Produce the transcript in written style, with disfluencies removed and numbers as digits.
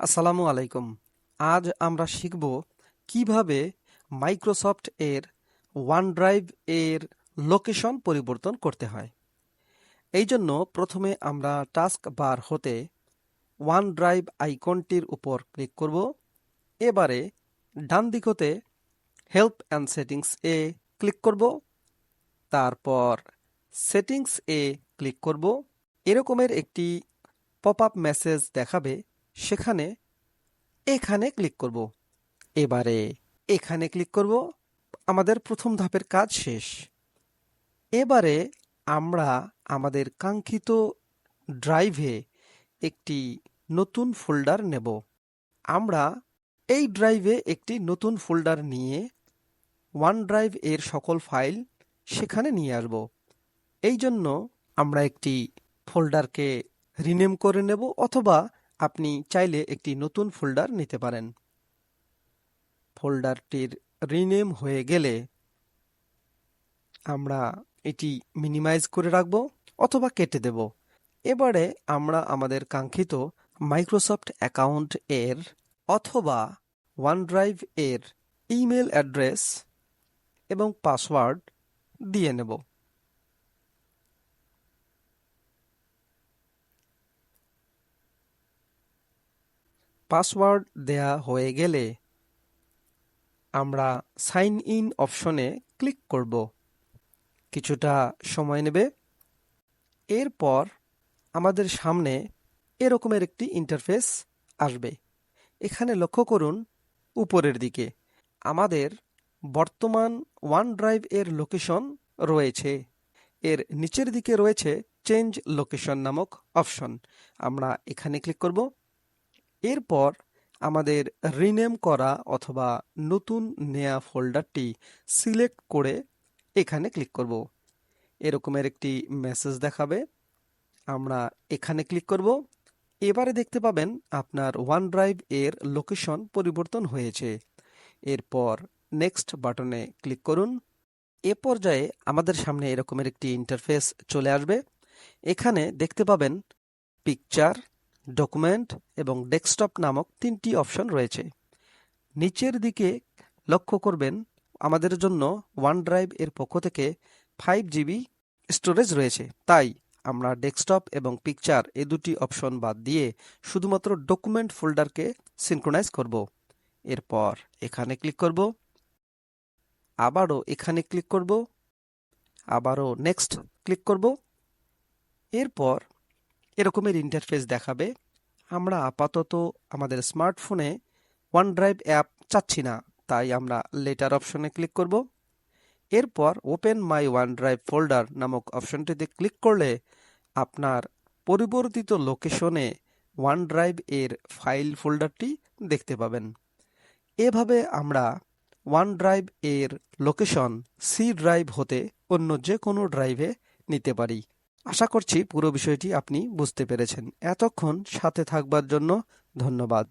আসসালামু আলাইকুম। আজ আমরা শিখব কিভাবে মাইক্রোসফট এর ওয়ানড্রাইভ এর লোকেশন পরিবর্তন করতে হয়। এই জন্য প্রথমে আমরা টাস্ক বার হতে ওয়ানড্রাইভ আইকনটির উপর ক্লিক করব। এবারে ডান দিক হতে help and settings A click করব। তারপর সেটিংস এ ক্লিক করব। এরকমের একটি পপ আপ মেসেজ দেখাবে, সেখানে এখানে ক্লিক করব। এবারে এখানে ক্লিক করব। আমাদের প্রথম ধাপের কাজ শেষ। এবারে আমরা আমাদের কাঙ্ক্ষিত ড্রাইভে একটি নতুন ফোল্ডার নেব। আমরা এই ড্রাইভে একটি নতুন ফোল্ডার নিয়ে OneDrive এর সকল ফাইল সেখানে নিয়ে আসব। এই জন্য আমরা একটি ফোল্ডারকে রিনেম করে নেব, অথবা আপনি চাইলে একটি নতুন ফোল্ডার নিতে পারেন। ফোল্ডারটির রিনেম হয়ে গেলে আমরা এটি মিনিমাইজ করে রাখব অথবা কেটে দেব। এবারে আমরা আমাদের কাঙ্ক্ষিত মাইক্রোসফট অ্যাকাউন্ট এর অথবা OneDrive এর ইমেল অ্যাড্রেস এবং পাসওয়ার্ড দিয়ে নেব। পাসওয়ার্ড দেয়া হয়ে গেলে আমরা সাইন ইন অপশনে ক্লিক করব। কিছুটা সময় নেবে। এরপর আমাদের সামনে এরকমের একটি ইন্টারফেস আসবে। এখানে লক্ষ্য করুন, উপরের দিকে আমাদের বর্তমান OneDrive এর লোকেশন রয়েছে। এর নিচের দিকে রয়েছে চেঞ্জ লোকেশন নামক অপশন। আমরা এখানে ক্লিক করব। এরপর আমাদের রিনেম করা অথবা নতুন নেয়া ফোল্ডারটি সিলেক্ট করে এখানে ক্লিক করব। এরকমের একটি মেসেজ দেখাবে। আমরা এখানে ক্লিক করব। এবারে দেখতে পাবেন আপনার OneDrive এর লোকেশন পরিবর্তন হয়েছে। এরপর নেক্সট বাটনে ক্লিক করুন। এ পর্যায়ে আমাদের সামনে এরকমের একটি ইন্টারফেস চলে আসবে। এখানে দেখতে পাবেন পিকচার, ডকুমেন্ট এবং ডেস্কটপ নামক তিনটি অপশন রয়েছে। নিচের দিকে লক্ষ্য করবেন আমাদের জন্য OneDrive এর পক্ষ থেকে 5 জিবি স্টোরেজ রয়েছে। তাই আমরা ডেস্কটপ এবং পিকচার এই দুটি অপশন বাদ দিয়ে শুধুমাত্র ডকুমেন্ট ফোল্ডারকে সিনক্রোনাইজ করব। এরপর এখানে ক্লিক করব, আবারও এখানে ক্লিক করব, আবারও নেক্সট ক্লিক করব। এরপর এরকমের ইন্টারফেস দেখাবে। আমরা আপাতত আমাদের স্মার্টফোনে OneDrive অ্যাপ চাচ্ছি না, তাই আমরা লেটার অপশনে ক্লিক করব। এরপর ওপেন মাই OneDrive ফোল্ডার নামক অপশনটিতে ক্লিক করলে আপনার পরিবর্তিত লোকেশনে OneDrive এর ফাইল ফোল্ডারটি দেখতে পাবেন। এভাবে আমরা OneDrive এর লোকেশন সি ড্রাইভ হতে অন্য যে কোনো ড্রাইভে নিতে পারি। আশা করছি পুরো বিষয়টি আপনি বুঝতে পেরেছেন। এতক্ষণ সাথে থাকবার জন্য ধন্যবাদ।